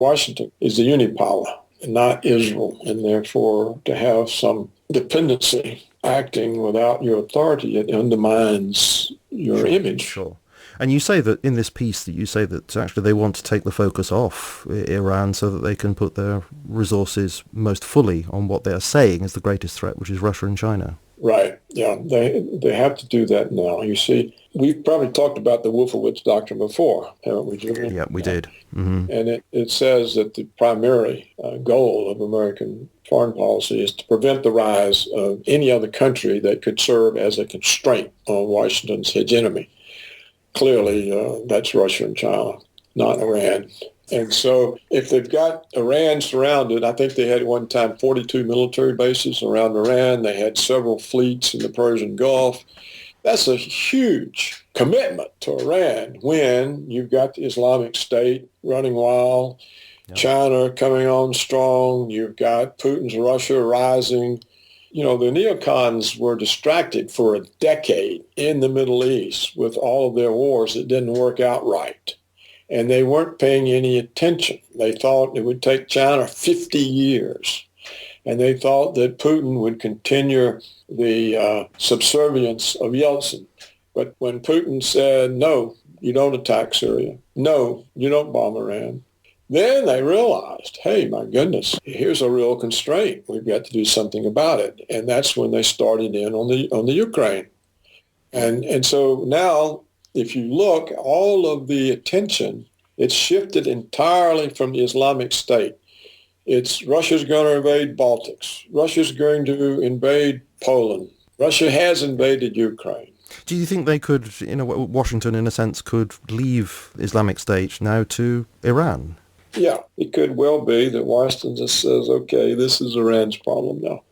Washington is the unipower, not Israel, and therefore to have some dependency acting without your authority, it undermines your image. Sure. And you say that in this piece that you say that actually they want to take the focus off Iran so that they can put their resources most fully on what they're saying is the greatest threat, which is Russia and China. Right. Yeah. They have to do that now. You see, we've probably talked about the Wolfowitz Doctrine before, haven't we, Julian? Yeah, we did. Mm-hmm. And it says that the primary goal of American foreign policy is to prevent the rise of any other country that could serve as a constraint on Washington's hegemony. Clearly, that's Russia and China, not Iran. And so if they've got Iran surrounded, I think they had at one time 42 military bases around Iran. They had several fleets in the Persian Gulf. That's a huge commitment to Iran when you've got the Islamic State running wild, China coming on strong, you've got Putin's Russia rising. You know, the neocons were distracted for a decade in the Middle East with all of their wars that didn't work out right. And they weren't paying any attention. They thought it would take China 50 years. And they thought that Putin would continue the subservience of Yeltsin. But when Putin said, no, you don't attack Syria. No, you don't bomb Iran. Then they realized, hey, my goodness, here's a real constraint. We've got to do something about it. And that's when they started in on the Ukraine. And so now, if you look, all of the attention, it's shifted entirely from the Islamic State. It's Russia's going to invade Baltics. Russia's going to invade Poland. Russia has invaded Ukraine. Do you think they could, Washington in a sense, could leave Islamic State now to Iran? Yeah, it could well be that Washington just says, okay, this is Iran's problem now.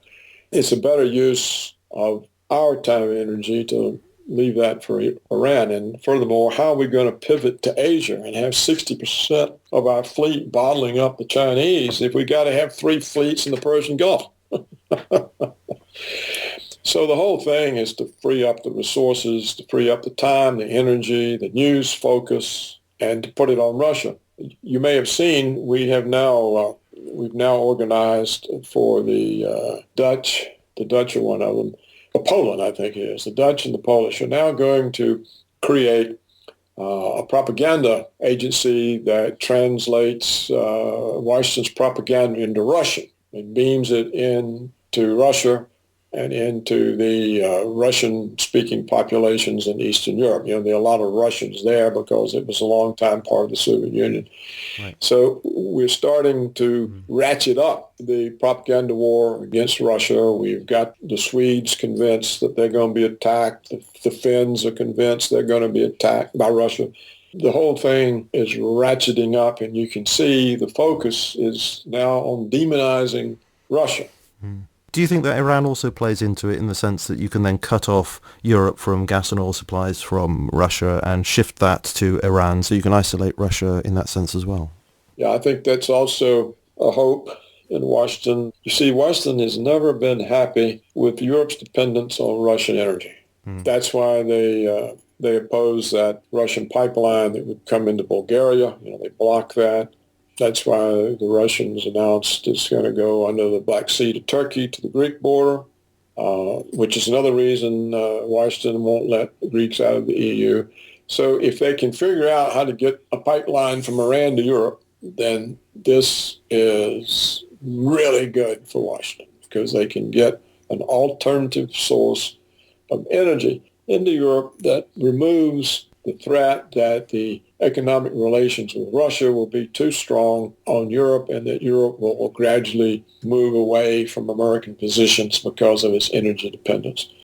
It's a better use of our time and energy to leave that for Iran. And furthermore, how are we going to pivot to Asia and have 60% of our fleet bottling up the Chinese if we got to have 3 fleets in the Persian Gulf? So the whole thing is to free up the resources, to free up the time, the energy, the news focus, and to put it on Russia. You may have seen we've now organized for the Dutch. The Dutch are one of them. Poland, I think it is. The Dutch and the Polish are now going to create a propaganda agency that translates Washington's propaganda into Russian. It beams it into Russia and into the Russian-speaking populations in Eastern Europe. You know, there are a lot of Russians there because it was a long time part of the Soviet Union. Right. So we're starting to ratchet up the propaganda war against Russia. We've got the Swedes convinced that they're going to be attacked. The Finns are convinced they're going to be attacked by Russia. The whole thing is ratcheting up, and you can see the focus is now on demonizing Russia. Do you think that Iran also plays into it in the sense that you can then cut off Europe from gas and oil supplies from Russia and shift that to Iran so you can isolate Russia in that sense as well? Yeah, I think that's also a hope in Washington. You see, Washington has never been happy with Europe's dependence on Russian energy. That's why they oppose that Russian pipeline that would come into Bulgaria. You know, they block that. That's why the Russians announced it's going to go under the Black Sea to Turkey, to the Greek border, which is another reason Washington won't let the Greeks out of the EU. So if they can figure out how to get a pipeline from Iran to Europe, then this is really good for Washington because they can get an alternative source of energy into Europe that removes the threat that the economic relations with Russia will be too strong on Europe and that Europe will gradually move away from American positions because of its energy dependence.